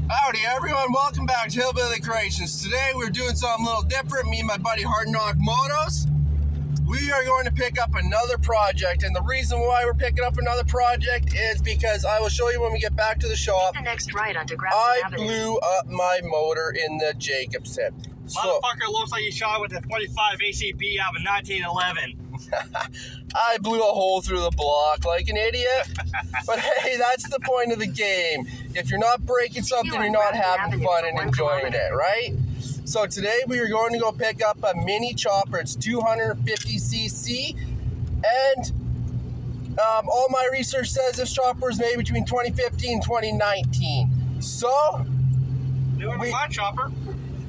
Howdy everyone, welcome back to Hillbilly-creations. Today we're doing something a little different. Me and my buddy Hard Knock Motos. We are going to pick up another project, and the reason why we're picking up another project is because I will show you when we get back to the shop. The next right onto I blew up my motor in the Jacobsen. Motherfucker looks like he shot with a 25 ACB out of 1911. I blew a hole through the block like an idiot. But hey, that's the point of the game. If you're not breaking something, you're not having fun and enjoying it, right? So today we are going to go pick up a mini chopper. It's 250cc, and all my research says this chopper is made between 2015 and 2019. So My chopper.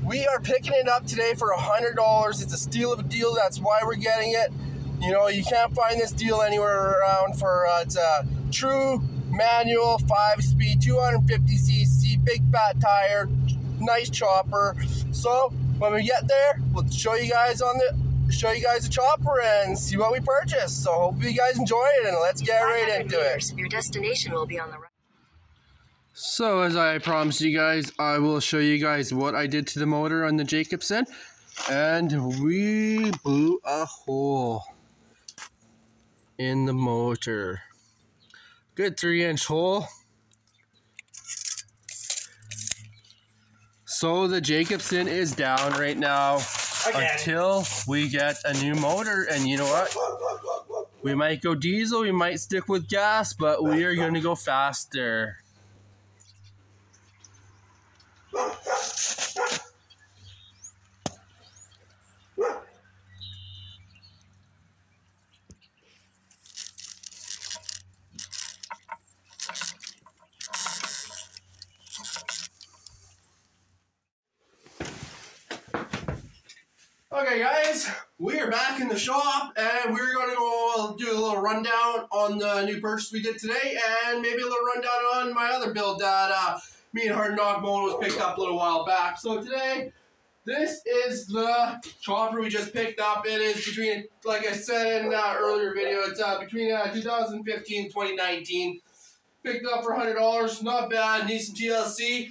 we are picking it up today for $100. It's a steal of a deal. That's why we're getting it. You know, you can't find this deal anywhere around. For it's a true manual 5-speed 250cc big fat tire, nice chopper. So when we get there, we'll show you guys the chopper and see what we purchased. So hopefully you guys enjoy it, and let's get right into it. Your destination will be on the right. So as I promised you guys, I will show you guys what I did to the motor on the Jacobsen, and we blew a hole in the motor. Good 3-inch hole. So the Jacobsen is down right now until we get a new motor, and you know what? We might go diesel, we might stick with gas, but we are going to go faster. Okay guys, we are back in the shop, and we're going to go do a little rundown on the new purchase we did today, and maybe a little rundown on my other build that me and Hard Knock Motos picked up a little while back. So today, this is the chopper we just picked up. It is between, like I said in the earlier video, it's between 2015 and 2019. Picked up for $100, not bad, needs some TLC.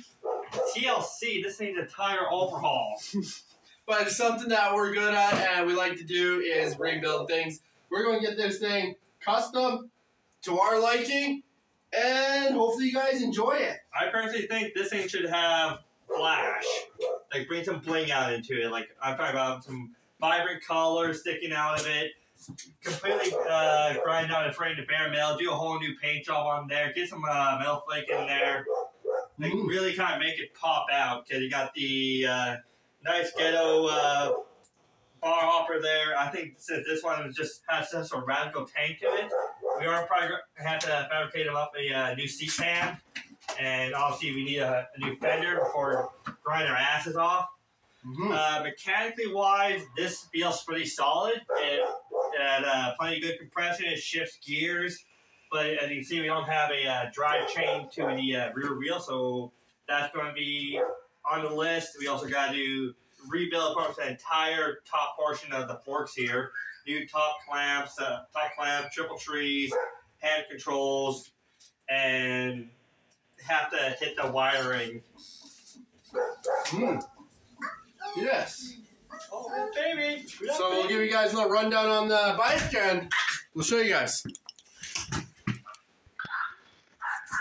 TLC, this needs a tire overhaul. But it's something that we're good at and we like to do is rebuild things. We're going to get this thing custom to our liking, and hopefully you guys enjoy it. I personally think this thing should have flash. Like, bring some bling out into it. Like, I'm talking about some vibrant colors sticking out of it. Completely grind out a frame to bare metal. Do a whole new paint job on there. Get some metal flake in there. Like, really kind of make it pop out. Because you got the nice ghetto bar hopper there. I think since this one has such a radical tank to it, we are probably going to have to fabricate them up a new seat pan. And obviously we need a new fender before grinding our asses off. Mechanically wise, this feels pretty solid. It had plenty of good compression. It shifts gears. But as you can see, we don't have a drive chain to the rear wheel, so that's going to be on the list. We also got to rebuild the entire top portion of the forks here. New top clamp, triple trees, hand controls, and have to hit the wiring. Yes. Oh, baby. So we'll give you guys a little rundown on the bike, and we'll show you guys.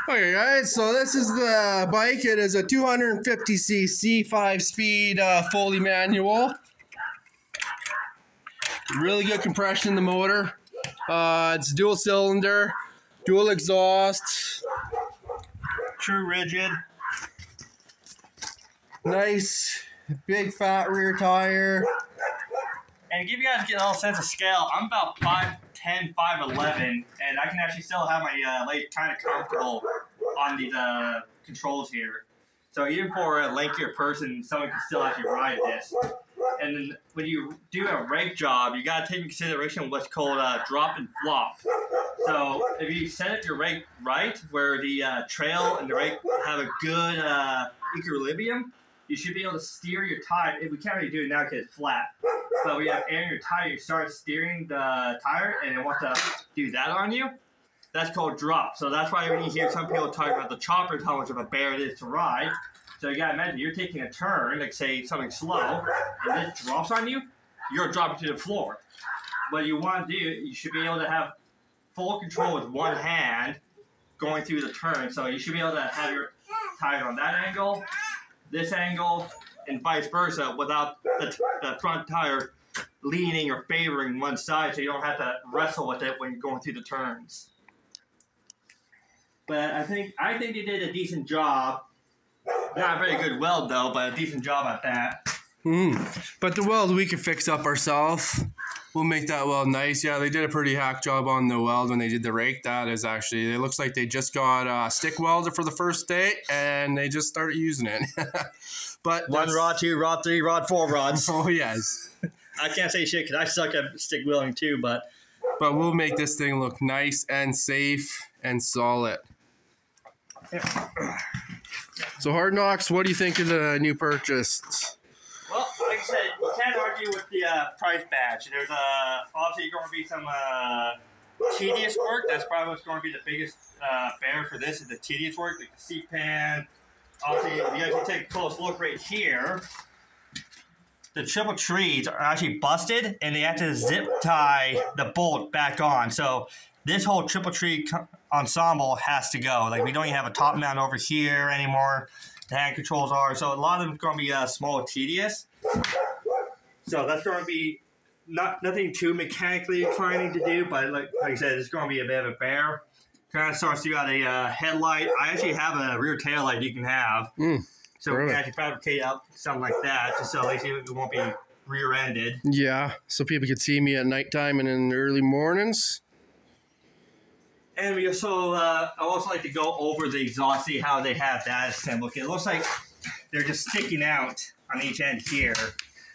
Okay guys, so this is the bike. It is a 250cc 5-speed fully manual. Really good compression in the motor. It's dual cylinder, dual exhaust. True rigid. Nice big fat rear tire. And to give you guys a little sense of scale, I'm about 5'10", 5'11", and I can actually still have my leg kind of comfortable on these controls here. So even for a lankier person, someone can still actually ride this. And then when you do a rake job, you gotta take into consideration what's called drop and flop. So if you set up your rake right, where the trail and the rake have a good equilibrium, you should be able to steer your tire. We can't really do it now because it's flat. But when you have air in your tire, you start steering the tire, and it wants to do that on you. That's called drop. So that's why when you hear some people talk about the choppers, how much of a bear it is to ride. So you gotta imagine you're taking a turn, like say something slow, and this drops on you, you're dropping to the floor. What you want to do, you should be able to have full control with one hand going through the turn. So you should be able to have your tire on that angle, this angle, and vice versa without the front tire leaning or favoring one side, so you don't have to wrestle with it when you're going through the turns. But I think they did a decent job. Not a very good weld though, but a decent job at that. But the weld we can fix up ourselves. We'll make that weld nice. Yeah, they did a pretty hack job on the weld when they did the rake. That is actually, it looks like they just got a stick welder for the first day and they just started using it. But 1 rod, 2 rod, 3 rod, 4 rods. Oh yes. I can't say shit because I suck at stick welding too, but we'll make this thing look nice and safe and solid. So Hard Knocks, what do you think of the new purchase? well, like I said, you can't argue with the price badge. There's obviously going to be some tedious work. That's probably what's going to be the biggest bear for this is the tedious work, like the seat pan. Obviously, if you guys can take a close look right here. The triple trees are actually busted, and they have to zip tie the bolt back on. So this whole triple tree ensemble has to go. Like, we don't even have a top mount over here anymore. The hand controls are. So a lot of them are going to be small and tedious. So that's going to be nothing too mechanically inclining to do, but like I said, it's going to be a bit of a bear. Kind of starts you got a headlight. I actually have a rear tail light you can have. So we can actually fabricate up something like that, just so at least it won't be rear-ended. Yeah, so people can see me at nighttime and in the early mornings. And we also, I also like to go over the exhaust, see how they have that assembled. It looks like they're just sticking out on each end here.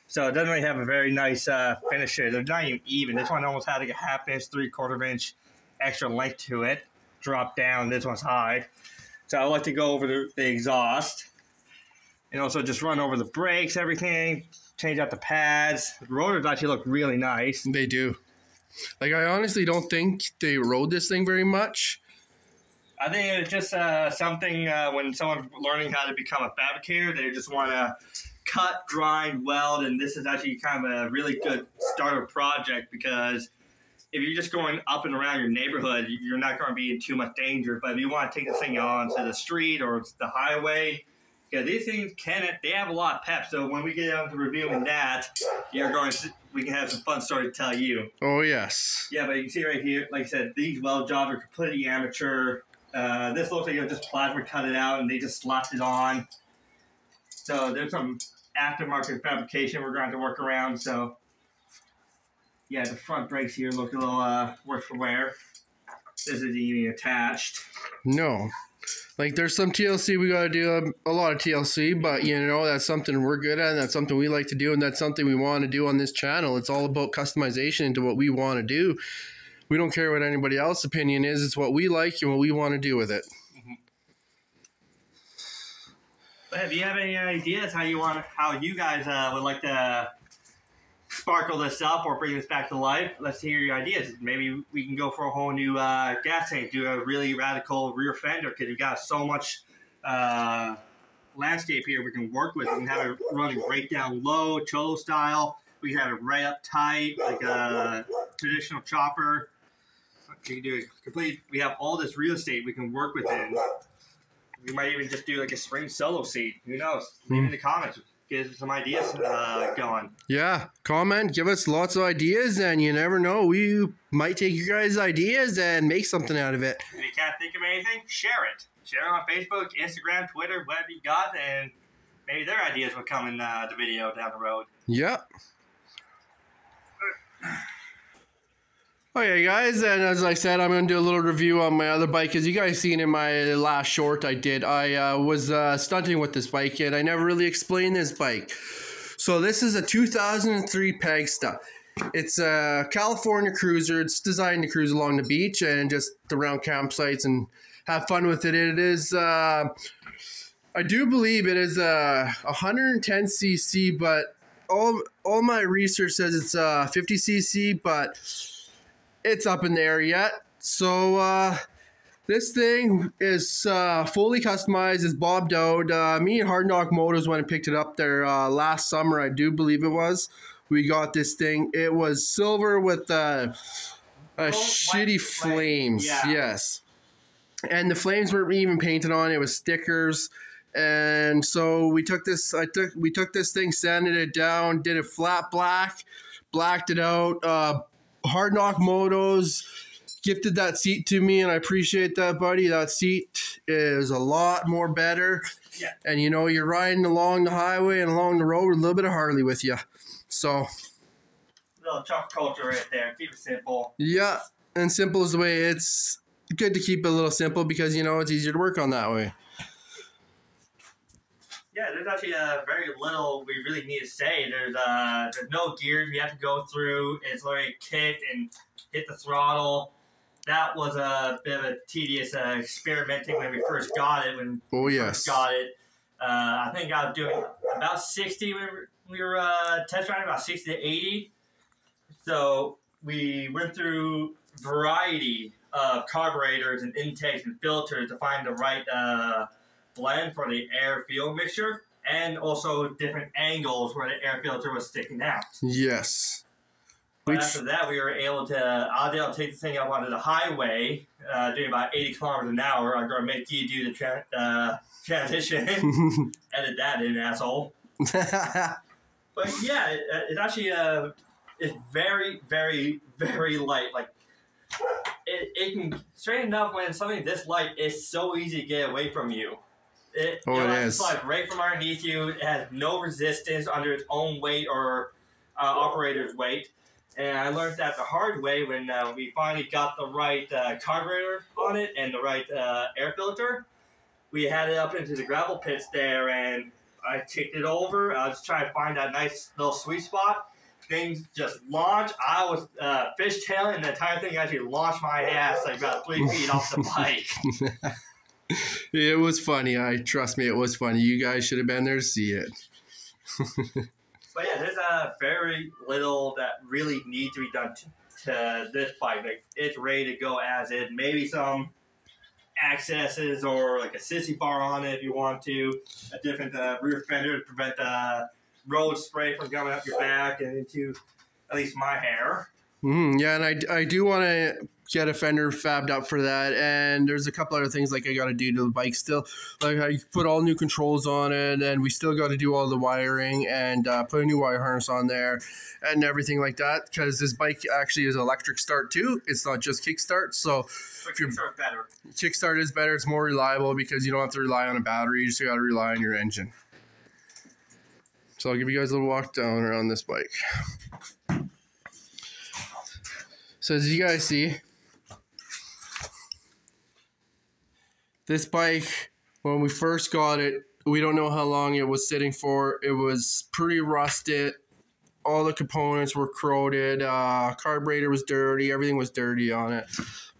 So it doesn't really have a very nice finish here. They're not even even. This one almost had like a 1/2 inch, 3/4 inch extra length to it. Drop down, this one's high. So I like to go over the exhaust. And also just run over the brakes, everything, change out the pads. The rotors actually look really nice. They do. Like, I honestly don't think they rode this thing very much. I think it's just something when someone's learning how to become a fabricator, they just want to cut, grind, weld, and this is actually kind of a really good starter project because if you're just going up and around your neighborhood, you're not going to be in too much danger. But if you want to take this thing on to the street or the highway, yeah, these things they have a lot of pep. So when we get down to reviewing that, we can have some fun story to tell you. Oh, yes. Yeah, but you can see right here, like I said, these weld jobs are completely amateur. This looks like you just plasma cut it out and they just slapped it on. So there's some aftermarket fabrication we're going to have to work around. So yeah, the front brakes here look a little worse for wear. This isn't even attached. No. Like, there's some TLC we got to do, a lot of TLC, but, you know, that's something we're good at, and that's something we like to do, and that's something we want to do on this channel. It's all about customization into what we want to do. We don't care what anybody else's opinion is. It's what we like and what we want to do with it. But if you have any ideas how you guys would like to sparkle this up or bring this back to life, let's hear your ideas. Maybe we can go for a whole new gas tank, do a really radical rear fender because we've got so much landscape here we can work with. We can have it running right down low, cholo style. We can have it right up tight, like a traditional chopper. We can do it complete. We have all this real estate we can work within. We might even just do like a spring solo seat. Who knows? Leave in the comments. Get some ideas going. Yeah, comment, give us lots of ideas, and you never know, we might take your guys' ideas and make something out of it. If you can't think of anything, share it. Share it on Facebook, Instagram, Twitter, whatever you got, and maybe their ideas will come in the video down the road. Yep. Okay, guys, and as I said, I'm going to do a little review on my other bike. As you guys seen in my last short I did, I was stunting with this bike, and I never really explained this bike. So this is a 2003 Pegsta. It's a California cruiser. It's designed to cruise along the beach and just around campsites and have fun with it. It is, I do believe it is a 110cc, but all my research says it's 50cc, but it's up in the air yet. So this thing is fully customized. It's bobbed out. Me and Hard Knock Motos went and picked it up there last summer, I do believe it was. We got this thing. It was silver with shitty flames. Yeah. Yes. And the flames weren't even painted on. It was stickers. And so we took this thing, sanded it down, did it flat black, blacked it out. Hard Knock Motos gifted that seat to me, and I appreciate that, buddy. That seat is a lot more better. Yeah. And you know, you're riding along the highway and along the road with a little bit of Harley with you. So little truck culture right there. Keep it simple. yeah, and simple is the way. It's good to keep it a little simple because, you know, it's easier to work on that way. Yeah, there's actually very little we really need to say. There's no gears we have to go through. It's already kicked and hit the throttle. That was a bit of a tedious experimenting when we first got it. First got it, I think I was doing about 60 when we were test riding, about 60 to 80. So we went through a variety of carburetors and intakes and filters to find the right blend for the air-fuel mixture, and also different angles where the air filter was sticking out. Yes. But after that, I was able to take the thing up onto the highway, doing about 80 kilometers an hour. I'm going to make you do the transition. Edit that in, asshole. But yeah, it's actually it's very, very, very light. Like, it can, straight enough, when something this light, it's so easy to get away from you. It is. It's like right from underneath you. It has no resistance under its own weight or operator's weight. And I learned that the hard way when we finally got the right carburetor on it and the right air filter. We had it up into the gravel pits there, and I kicked it over. I was trying to find that nice little sweet spot. Things just launched. I was fishtailing, and the entire thing actually launched my ass like about 3 feet off the bike. It was funny. Trust me, it was funny. You guys should have been there to see it. But yeah, there's very little that really needs to be done to this bike. Like, it's ready to go as is. Maybe some accesses or like a sissy bar on it if you want to. A different rear fender to prevent road spray from coming up your back and into at least my hair. Yeah, and I do want to get a fender fabbed up for that, and there's a couple other things like I got to do to the bike still. Like, I put all new controls on it, and we still got to do all the wiring and put a new wire harness on there and everything like that, because this bike actually is electric start too. It's not just kickstart. So if your kickstart is better, it's more reliable because you don't have to rely on a battery. You just got to rely on your engine. So I'll give you guys a little walk down around this bike. So as you guys see, this bike, when we first got it, we don't know how long it was sitting for. It was pretty rusted. All the components were corroded. Carburetor was dirty. Everything was dirty on it.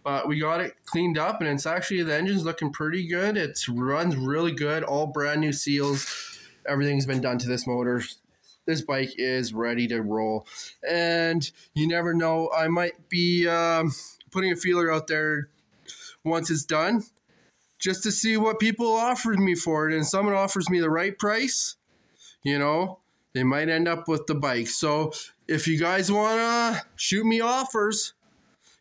But we got it cleaned up, and it's actually, the engine's looking pretty good. It runs really good. All brand new seals. Everything's been done to this motor. This bike is ready to roll. And you never know, I might be putting a feeler out there once it's done, just to see what people offer me for it. And someone offers me the right price, you know, they might end up with the bike. So if you guys want to shoot me offers,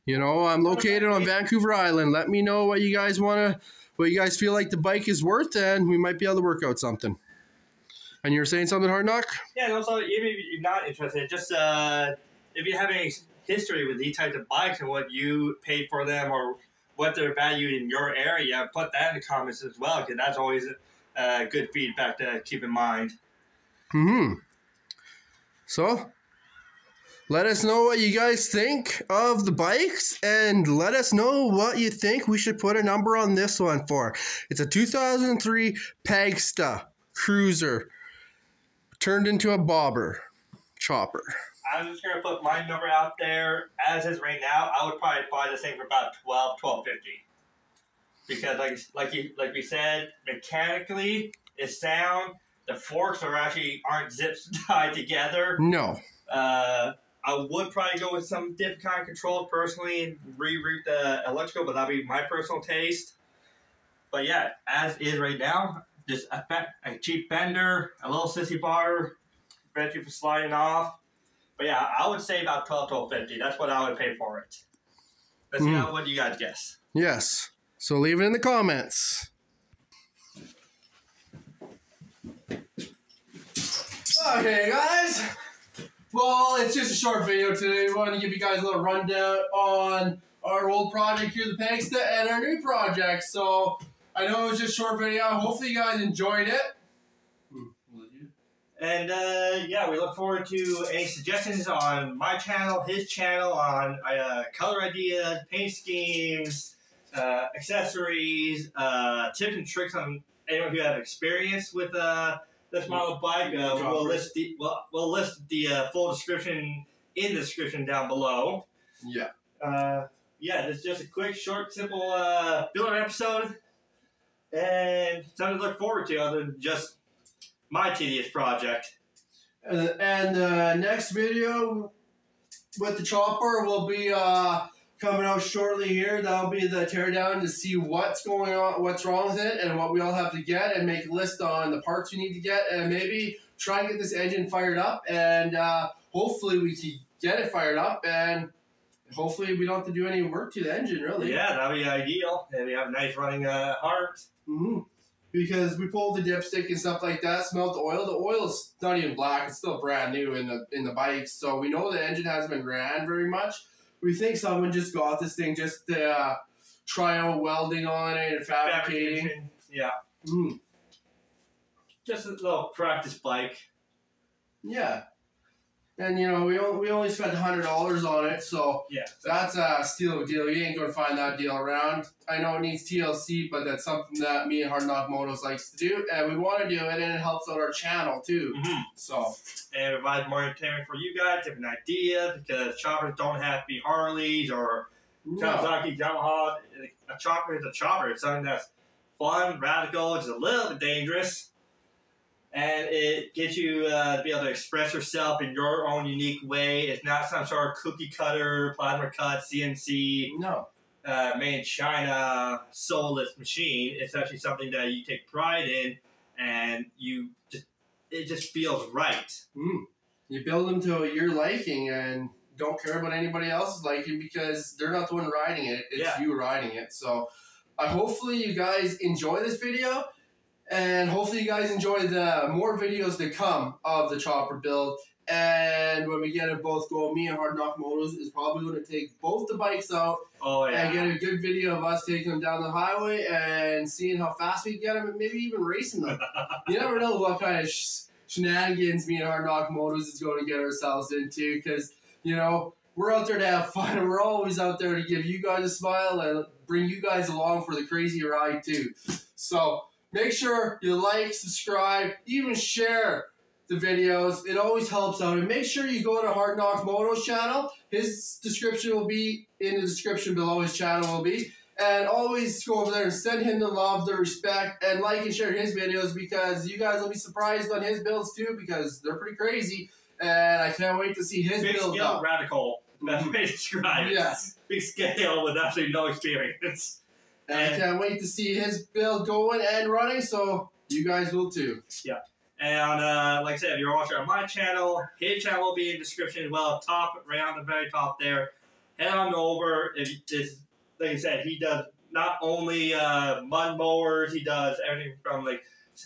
you know, I'm located on Vancouver Island. Let me know what you guys feel like the bike is worth, and we might be able to work out something. And you were saying something, Hard Knock? Yeah, and also, even if you're not interested, just if you have any history with these types of bikes and what you paid for them or what they're valued in your area, put that in the comments as well, because that's always good feedback to keep in mind. So, let us know what you guys think of the bikes, and let us know what you think we should put a number on this one for. It's a 2003 Pagsta Cruiser turned into a bobber chopper. I'm just going to put my number out there. As is right now, I would probably buy this thing for about $12.50. Because like we said, mechanically, it's sound. The forks aren't zip tied together. No. I I would probably go with some different kind of controls personally and reroute the electrical, but that'd be my personal taste. But yeah, as is right now, just a cheap fender, a little sissy bar, prevent you from sliding off. But yeah, I would say about $12.50. That's what I would pay for it. Let's see what you guys guess. Yes. So leave it in the comments. Okay, guys. Well, it's just a short video today. We want to give you guys a little rundown on our old project here, the Pangsta, and our new project. So I know it was just a short video. Hopefully you guys enjoyed it. And yeah, we look forward to any suggestions on my channel, his channel, on color ideas, paint schemes, accessories, tips and tricks on anyone who have experience with this model bike. We'll list the full description in the description down below. Yeah. Yeah, this is just a quick, short, simple filler episode, and something to look forward to other than just my tedious project. And the next video with the chopper will be coming out shortly here. That'll be the teardown to see what's going on, what's wrong with it, and what we all have to get, and make a list on the parts we need to get, and maybe try and get this engine fired up, and hopefully we can get it fired up, and hopefully we don't have to do any work to the engine, really. Yeah, that'd be ideal. And we have a nice running heart. Mm-hmm. Because we pulled the dipstick and stuff like that, smelled the oil. The oil's not even black; it's still brand new in the bike. So we know the engine hasn't been ran very much. We think someone just got this thing just to try out welding on it and fabricating. Yeah. Mm. Just a little practice bike. Yeah. And, you know, we only spent $100 on it, so yeah, that's a steal of a deal. You ain't going to find that deal around. I know it needs TLC, but that's something that me and Hard Knock Motos likes to do, and we want to do it, and it helps out our channel, too. Mm-hmm. So, and it provides more entertainment for you guys, different ideas, because choppers don't have to be Harleys or Kawasaki, Yamaha. A chopper is a chopper. It's something that's fun, radical, it's a little bit dangerous. And it gets you to be able to express yourself in your own unique way. It's not some sort of cookie cutter, plasma cut, CNC, made in China, soulless machine. It's actually something that you take pride in, and it just feels right. Mm. You build them to your liking and don't care about anybody else's liking because they're not the one riding it. It's you riding it. So hopefully you guys enjoy this video. And hopefully you guys enjoy the more videos to come of the chopper build. And when we get it both going, me and Hard Knock Motos is probably going to take both the bikes out and get a good video of us taking them down the highway and seeing how fast we can get them and maybe even racing them. You never know what kind of shenanigans me and Hard Knock Motos is going to get ourselves into because, you know, we're out there to have fun and we're always out there to give you guys a smile and bring you guys along for the crazy ride too. So make sure you like, subscribe, even share the videos. It always helps out. And make sure you go to Hard Knock Moto's channel. His description will be in the description below. His channel will be. And always go over there and send him the love, the respect, and like and share his videos because you guys will be surprised on his builds too because they're pretty crazy. And I can't wait to see his build. Big scale, radical. That's the way to describe it. Yes. Big scale with absolutely no experience. And I can't wait to see his build going and running, so you guys will too. Yeah. And like I said, if you're watching on my channel, his channel will be in the description as well, right on the very top there. Head on over. Like I said, he does not only mud mowers, he does everything from like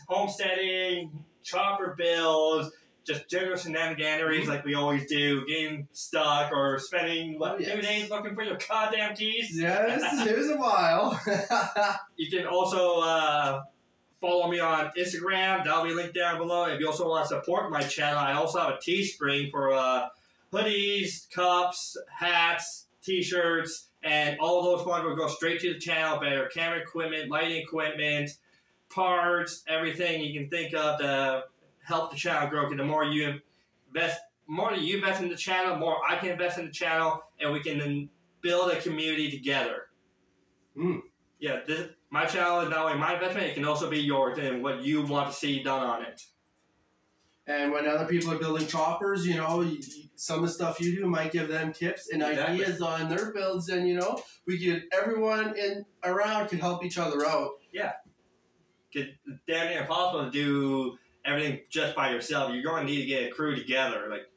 homesteading, chopper builds, just general shenaniganeries like we always do, getting stuck or spending 2 days looking for your goddamn keys. Yes, it was a while. You can also follow me on Instagram. That'll be linked down below. If you also want to support my channel, I also have a Teespring for hoodies, cups, hats, t-shirts, and all those funds will go straight to the channel. Better camera equipment, lighting equipment, parts, everything you can think of to help the channel grow. Because the more you invest in the channel, more I can invest in the channel, and we can then build a community together. Yeah, my channel is not only my investment; it can also be yours and what you want to see done on it. And when other people are building choppers, you know, some of the stuff you do might give them tips and ideas on their builds, and you know, everyone around can help each other out. Yeah. It's damn near impossible to do everything just by yourself. You're going to need to get a crew together, like.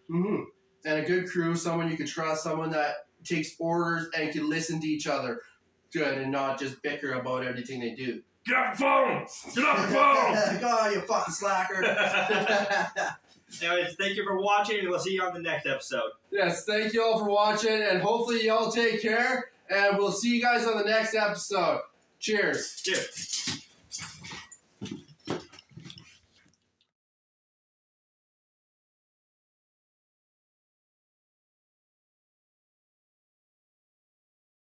And a good crew, someone you can trust, someone that takes orders and can listen to each other, good, and not just bicker about everything they do. Get off the phone! Get off the phone! God, you fucking slacker. Anyways, thank you for watching, and we'll see you on the next episode. Yes, thank you all for watching, and hopefully y'all take care, and we'll see you guys on the next episode. Cheers. Cheers.